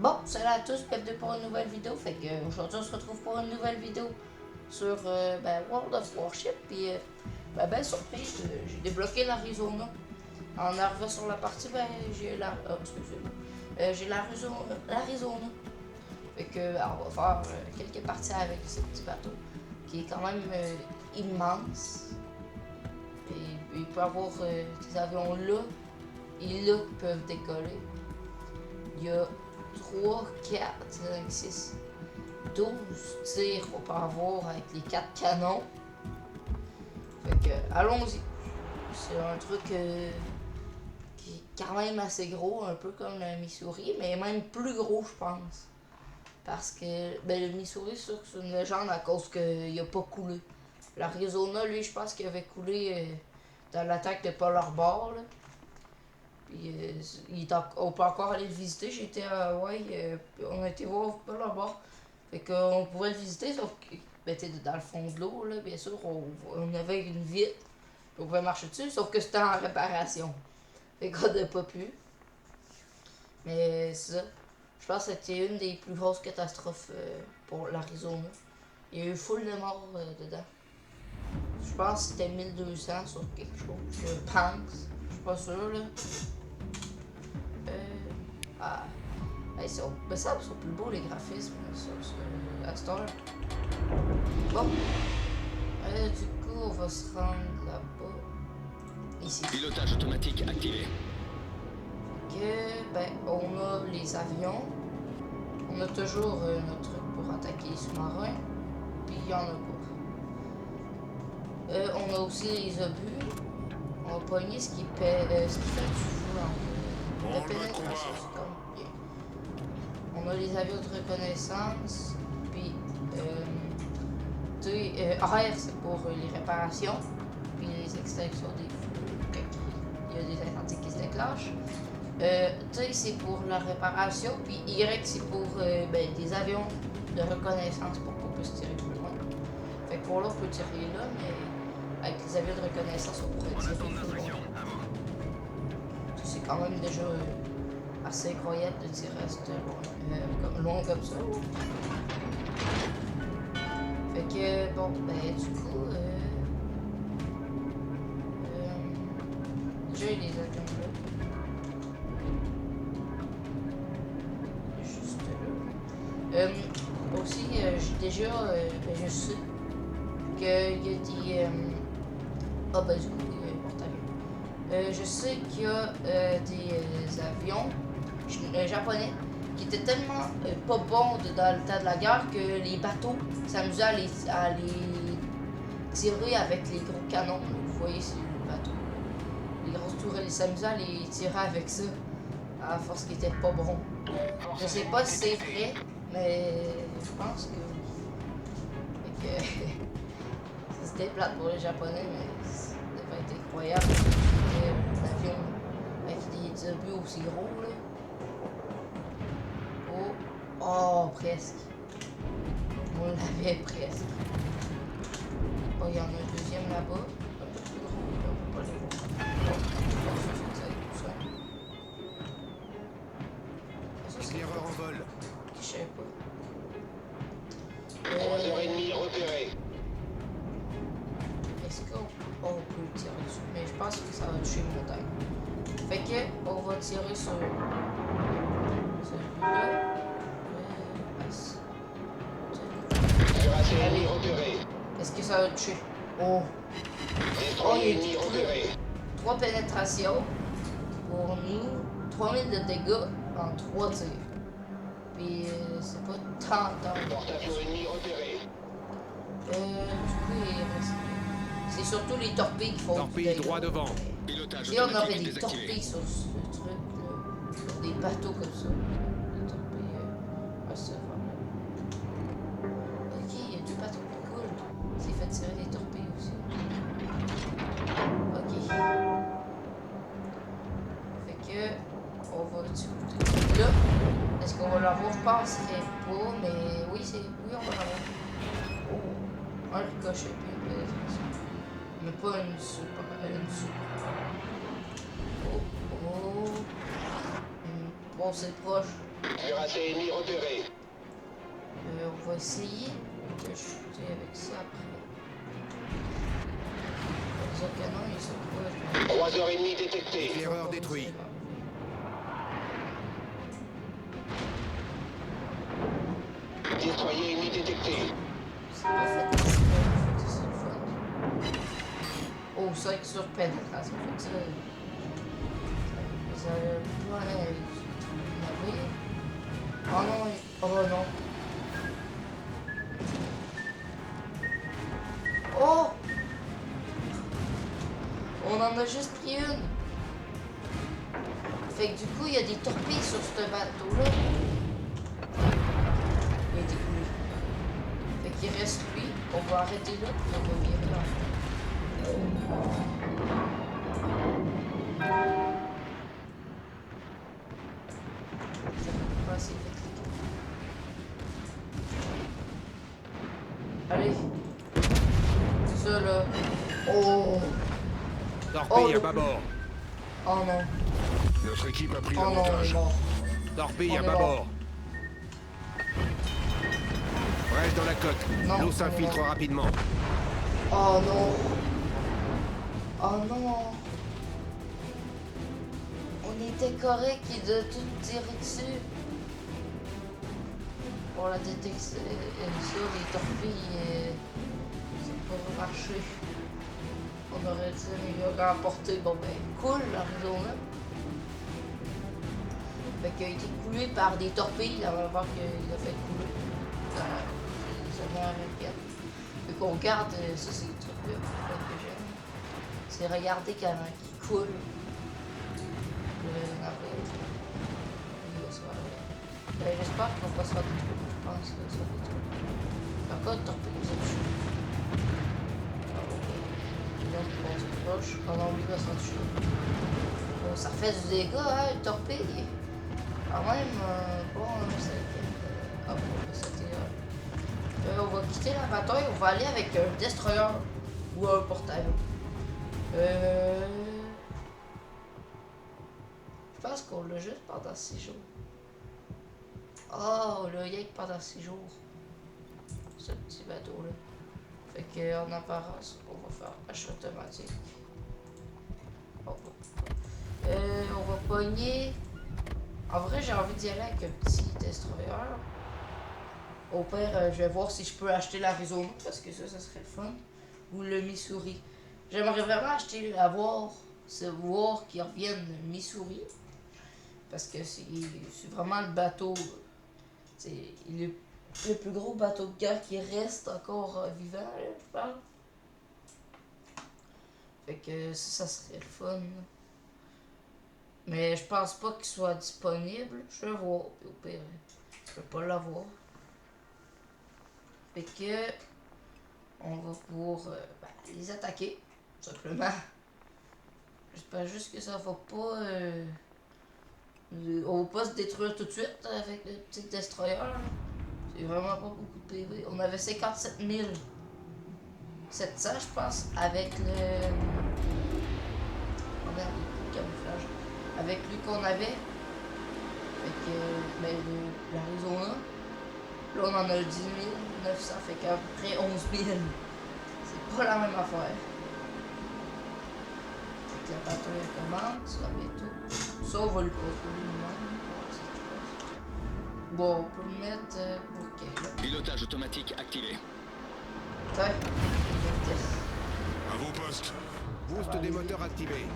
Bon, salut à tous, bienvenue pour une nouvelle vidéo. Fait que aujourd'hui on se retrouve pour une nouvelle vidéo sur World of Warship. Puis belle surprise, j'ai débloqué l'Arizona. En arrivant sur la partie, j'ai excusez-moi. J'ai l'Arizona. Fait que on va faire quelques parties avec ce petit bateau qui est quand même immense. Et il peut avoir des avions là et là qui peuvent décoller. Il y a 3, 4, 5, 6, 12 tirs qu'on peut avoir avec les 4 canons. Fait que, allons-y. C'est un truc qui est quand même assez gros, un peu comme le Missouri, mais même plus gros, je pense. Parce que le Missouri, c'est sûr que c'est une légende à cause qu'il n'a pas coulé. L'Arizona, lui, je pense qu'il avait coulé dans l'attaque de Pearl Harbor. Là. Puis, on peut encore aller le visiter. J'étais à Hawaï, on a été voir Pearl Harbor. Fait qu'on pouvait le visiter, sauf que dans le fond de l'eau, là, bien sûr, on avait une vitre. On pouvait marcher dessus, sauf que c'était en réparation. Fait qu'on n'a pas pu. Mais c'est ça. Je pense que c'était une des plus grosses catastrophes pour l'Arizona. Il y a eu full de morts dedans. Je pense que c'était 1200 sur quelque chose. Je pense. Je suis pas sûr là. Ça me semble que c'est plus beau les graphismes sur la Star. Bon. Du coup, on va se rendre là-bas. Ici. Pilotage automatique activé. On a les avions. On a toujours notre truc pour attaquer les sous-marins. Puis il y en a pas. On a aussi les obus. On va pogner ce qui fait du feu en pénétration, c'est comme bien. On a les avions de reconnaissance. Puis R, c'est pour les réparations. Puis les extinctions des feux. Il y a des incendies qui se déclenchent. T, c'est pour la réparation, puis Y, c'est pour des avions de reconnaissance pour qu'on puisse tirer plus loin. Fait que pour là, on peut tirer là, mais avec les avions de reconnaissance, on pourrait tirer plus loin. C'est quand même déjà assez incroyable de tirer à cette loin comme ça. Fait que, bon, du coup, j'ai les avions là. Aussi, j'ai déjà, je sais qu'il y a des... du coup, je sais qu'il y a des avions japonais qui étaient tellement pas bons dans le temps de la guerre que les bateaux s'amusaient à les tirer avec les gros canons. Vous voyez, c'est le bateau. Les grosses tourelles, ils s'amusaient à les tirer avec ça, à force qu'ils étaient pas bons. Je sais pas si c'est vrai, mais je pense que c'était plate pour les Japonais, mais ça devait être incroyable. L'avion avec des obus aussi gros, là. Oh, presque. On l'avait presque. Oh, il y en a un deuxième là-bas. Un peu plus gros, là, on peut pas les voir. Erreur en vol. Je sais pas. 3h30 repéré. Est-ce qu'on peut tirer dessus? Mais je pense que ça va toucher le montagne. Fait que on va tirer sur celui-là. Ennemi repéré. Est-ce que ça va toucher? Oh! Oh, il y a eu 3 pénétrations pour nous. 3000 de dégâts en 3 tirs. Puis c'est pas 30 ans. Porte-avions ennemi repéré. Du coup, il reste... C'est surtout les torpilles qui font Torpille droit devant. Pilotage si on aurait automatique des désactivé. torpilles sur ce truc, là, sur des bateaux comme ça, des torpilles, ça va. Ok, il y a 2 bateaux qui coulent. C'est fait tirer des torpilles aussi. Ok. Fait que, on va tuer là. Est-ce qu'on va l'avoir? Je penserais pas, mais oui, on va l'avoir. Oh, un ricochet puis une pénétration. Mais pas une super. Oh. Bon, c'est proche. Cuirassé ennemi repéré. On va essayer de shooter avec ça après. Les autres canons, ils sont proches. Croiseur ennemi détecté. Éclaireur détruit. Destroyer ennemi détecté. C'est pas fait de c'est le fun. Oh, 5 sur pénétration. Fait que ça. Ça ouais, oh non, oh non. Oh! On en a juste pris une. Fait que du coup, il y a des torpilles sur ce bateau-là. Il a été coulé. Fait qu'il reste lui. On va arrêter là, puis on va virer là. Ça peut pas assez vite. Allez. C'est ça là. Oh! Torpille le à bâbord. Oh non. Notre équipe a pris Oh non, on est l'avantage. mort. Torpille On à est bâbord. Reste dans la coque. Non, L'eau on est s'infiltre mort. rapidement. Oh non. Oh non. On était correct de tout tirer dessus. Pour la détection, les torpilles, ça n'a pas marché. On aurait dû les remporter. Bon ben, cool l'Arizona. Fait qu'il a été coulé par des torpilles avant qu'il a fait couler. Ça m'a arrêté. Fait qu'on regarde, ça c'est le truc là que j'aime. C'est regarder quand il coule. Le navire. Il va se faire. Ben, j'espère qu'on va pas se faire détruire. Je pense que ça va se détruire. Encore de torpilles, ça touche. L'autre passe proche. Oh non, lui va se faire toucher. Bon, ça fait du dégât, hein, une torpille. Quand même, bon, c'est... Ah bon, c'était... on va quitter la bataille, on va aller avec un destroyer ou un porte-avions. Je pense qu'on l'a juste pendant 6 jours. Oh, là, il y a que pendant 6 jours. Ce petit bateau-là. Fait qu'en apparence, on va faire achat automatique. On va pogner... En vrai, j'ai envie d'y aller avec un petit destroyer. Au pire, je vais voir si je peux acheter l'Arizona, parce que ça serait le fun. Ou le Missouri. J'aimerais vraiment acheter, voir qu'ils reviennent le Missouri. Parce que c'est vraiment le bateau. C'est le plus gros bateau de guerre qui reste encore vivant, là, je parle. Fait que ça serait le fun. Mais je pense pas qu'il soit disponible. Je vais voir. Puis au pire, je peux pas l'avoir. Fait que on va pouvoir les attaquer, tout simplement. J'espère juste que ça va pas... on va pas se détruire tout de suite avec le petit destroyer. C'est vraiment pas beaucoup de PV. On avait 57 700, je pense, avec le... Regarde, le camouflage. Avec lui qu'on avait. Avec l'Arizona. Là, on en a 10 900, fait qu'à peu près 11 000. C'est pas la même affaire. Fait que la bataille commence, là, bientôt. Ça, on va le contrôler nous-mêmes. Bon, on peut le mettre pour quel là. Pilotage automatique activé. Ouais. À vos postes. Boost des moteurs activés.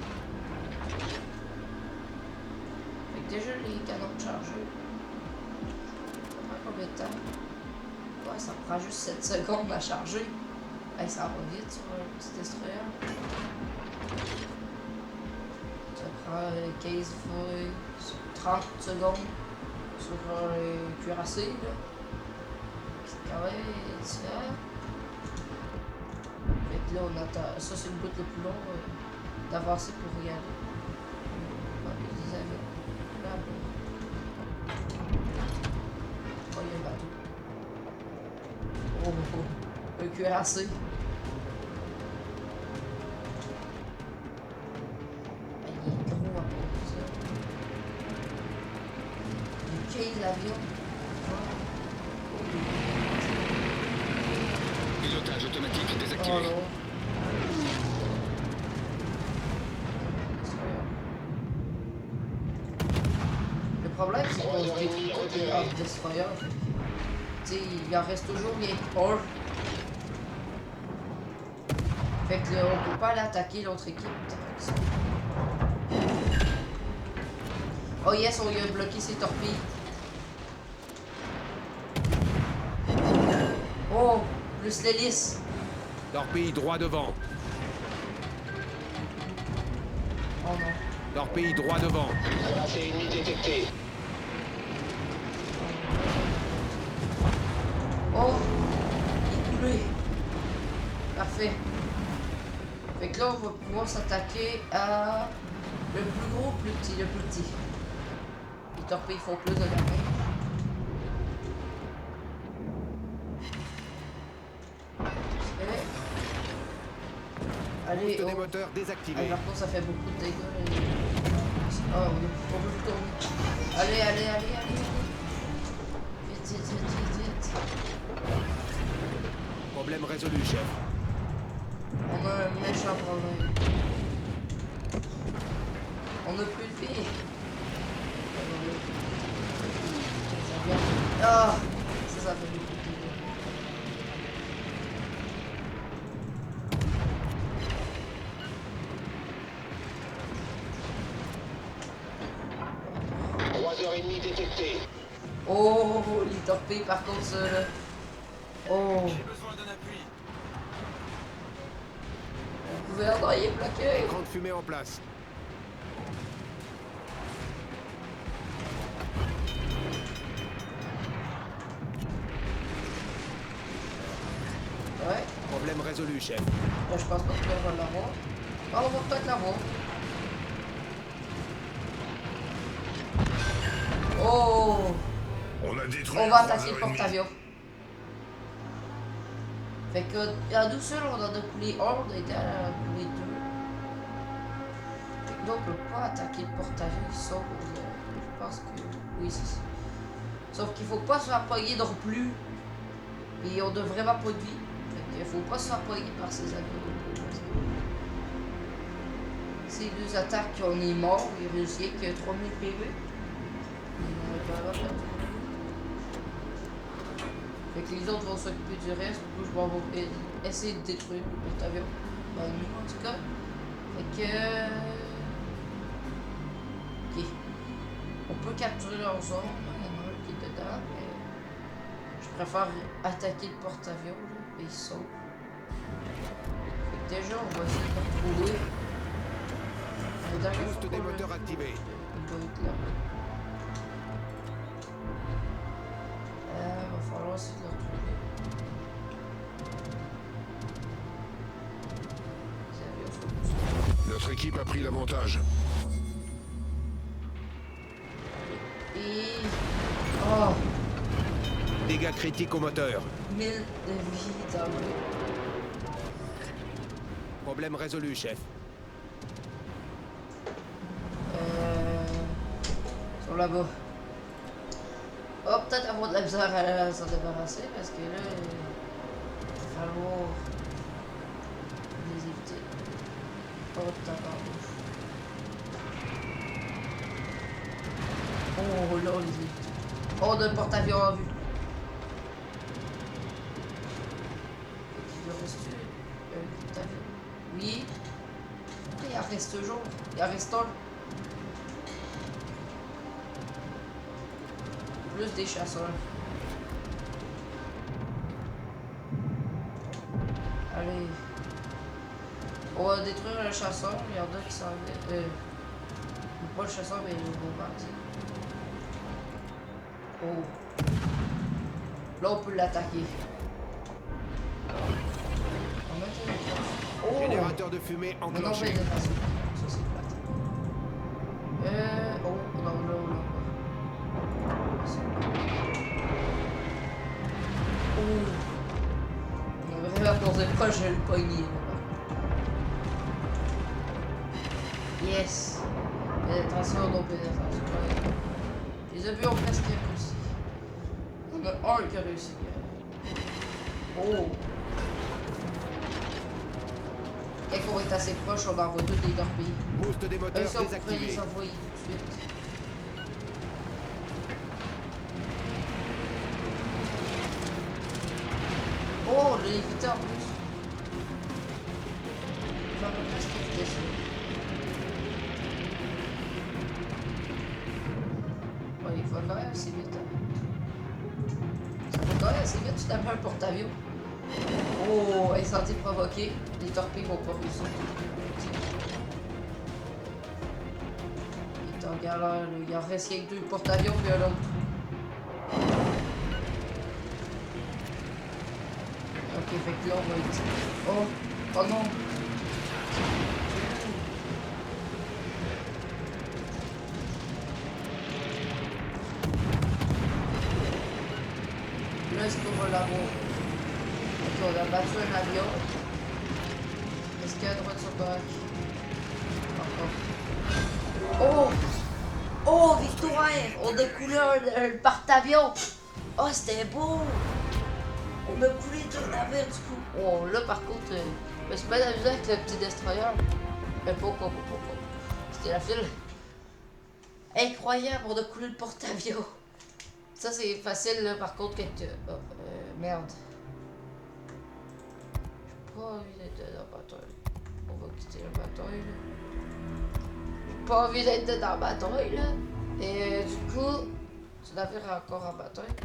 Fait que déjà, les canons chargés. Ça prend combien de temps? Ouais, ça prend juste 7 secondes à charger. Hey, ça va vite sur un petit destroyer. Ça prend 15 fois 30 secondes sur un cuirassé, là. C'est quand même différent. Fait que là, on attend. Ça, c'est le bout le plus long d'avancer pour y aller. Les avions. Là, oh, il y a le bateau. Oh, un cuirassé. Il est gros à cause de ça. porte-avions. Pilotage automatique désactivé. Oh non. Le problème, c'est qu'on se détruit tous les Hard Destroyer. Tu sais, il en reste toujours bien un. Fait que là, on peut pas aller attaquer l'autre équipe. Oh yes, on y a bloqué ses torpilles. Oh, plus l'hélice. Torpille droit devant. Oh non. Torpille droit devant. Cuirassé ennemi détecté. Oh, il est coulé. Parfait. Fait que là, on va pouvoir s'attaquer à le plus gros, le plus petit. Les torpilles font plus de damage. Allez, Boost des oh. moteurs désactivé. Par contre, ça fait beaucoup de dégâts. Oh, on peut plus tourner. Allez, allez, allez, allez. Vite, vite, vite, vite, vite. Problème résolu, chef. On a un méchant problème. On n'a plus de vie. Ah, ça fait beaucoup de dégâts. Ennemi détecté. Oh, les torpilles par contre, ça là. Oh. J'ai besoin d'un appui. Le gouvernement il est bloqué. Écran de fumée en place. Ouais. Problème résolu, chef. Là, je pense pas qu'on va l'avoir. Ah, on va peut-être l'avoir. Oh. On a détruit. On va attaquer le porte-avions. Fait que à nous seuls, on en a coulé un, on a été à la couler deux. Fait que là, on peut pas attaquer le porte-avions, sauf je pense que oui, c'est ça. Sauf qu'il faut pas se faire pogner non plus. Et on a vraiment pas de vie. Fait qu'il faut pas se faire pogner par ces avions. Ces deux attaques, on est mort, il réussit que 3000 PV. Fait que les autres vont s'occuper du reste. Du coup, je vais essayer de détruire le porte-avions. Ben, nous, en tout cas. Fait que... Ok. On peut capturer leur zone. Il y en a un qui est dedans. Mais je préfère attaquer le porte-avions. Et ils sautent. Fait que déjà, on va essayer de le retrouver. Boost des moteurs activés. Il doit être là. Va falloir essayer de le retrouver. Notre équipe a pris l'avantage. Et... Oh! Dégâts critiques au moteur. 1000 de vie dans le... Problème résolu, chef. Ils sont là-bas. Oh, peut-être avoir de la misère à s'en débarrasser parce que là, il va falloir les éviter. Oh, tabarnouche. Oh, là, on les évite. Oh, on a le porte-avions en vue. Il en reste un porte-avions. Oui. Il en reste toujours. Il en reste un. Plus des chasseurs. Allez. On va détruire le chasseur. Il y en a qui s'en viennent. Pas le chasseur, mais le bombardier. Oh. Là, on peut l'attaquer. Oh. Générateur de fumée Non, enclenché. mais ça, c'est plate. Oh, non, là. On a vraiment posé proche de le poignet. Yes. Pénétration, non pénétration. Les obus ont presque réussi. Il y en a un qui a réussi. Oh! Quand on est assez proche, on envoie toutes les torpilles. Boost des moteurs Ça, on pourrait désactivé. les envoyer tout de suite. Oh, je l'ai évité en plus. J'en ai presque évité ça. Ouais, il faut quand même assez vite. Hein. Ça va quand même assez vite, tu tapes un porte-avions. Oh, incendie provoqué. Les torpilles vont pas réussir. Il est en galère, là. Il en reste rien que 2 porte-avions puis un autre. Ok, fait que là, on va être... Oh! Oh non! Là, est-ce qu'on va l'avoir? Ok, on a battu un avion. Est-ce qu'il y a un droit de sauvetage? Encore. Oh! Oh, victoire! On a coulé un porte-avions! Oh, c'était beau! On a coulé tout le navire du coup. Oh, là par contre, je me suis bien amusé avec le petit destroyer. Mais pas. C'était la file. Incroyable, on a coulé le porte-avions. Ça, c'est facile là, par contre, quand tu. Oh, merde. J'ai pas envie d'être dans la bataille. On va quitter la bataille là. J'ai pas envie d'être dans la bataille là. Et du coup, ce navire est encore en bataille.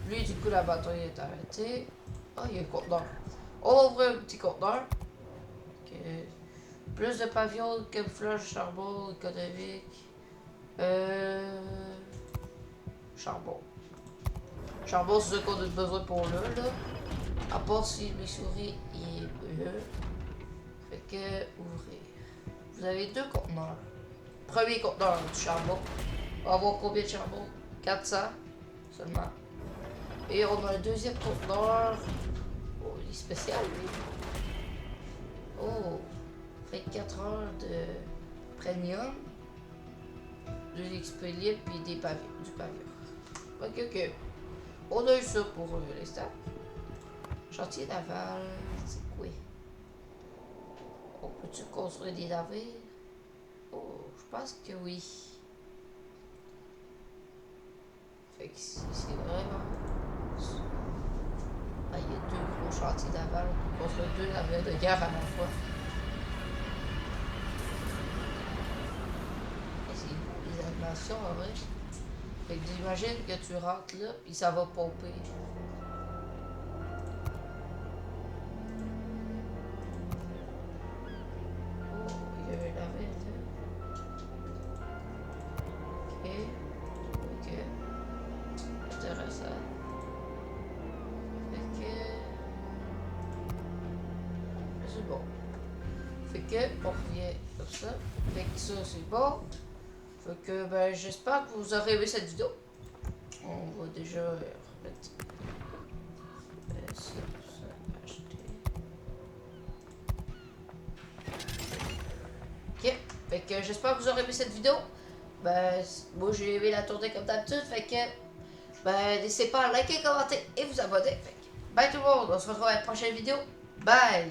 Lui, du coup, la bataille est arrêtée. Ah, il y a un conteneur. On va ouvrir un petit conteneur. Okay. Plus de pavillons, camouflage, charbon, économique. Charbon. Charbon, c'est ce qu'on a besoin pour là. À part si mes souris il est bleu. Fait que, ouvrir. Vous avez 2 conteneurs. Premier conteneur du charbon. On va avoir combien de charbon? 400 seulement. Et on a un deuxième conteneur. Oh, il est spécial, lui. Oh, 24 heures de premium. 2 XP libres puis du pavillon. Ok. On a eu ça pour l'instant. Chantier naval, c'est quoi? On peut-tu construire des navires? Oh, je pense que oui. Fait que c'est vraiment... Ah, il y a 2 gros chantiers naval. On peut construire 2 navires de guerre à la fois. C'est des animations en vrai. Fait que j'imagine que tu rentres là, puis ça va pomper. Oh, il y a un navire là. Ok. Intéressant. Fait que... C'est bon. Fait que, on revient comme ça. Fait que ça, c'est bon. Fait que, ben, j'espère que vous aurez aimé cette vidéo. On va déjà remettre ça, acheter. Ok, fait que j'espère que vous aurez aimé cette vidéo. Ben, moi j'ai aimé la tournée comme d'habitude. Fait que, ben, n'hésitez pas à liker, commenter et vous abonner. Fait que, bye tout le monde, on se retrouve à la prochaine vidéo. Bye!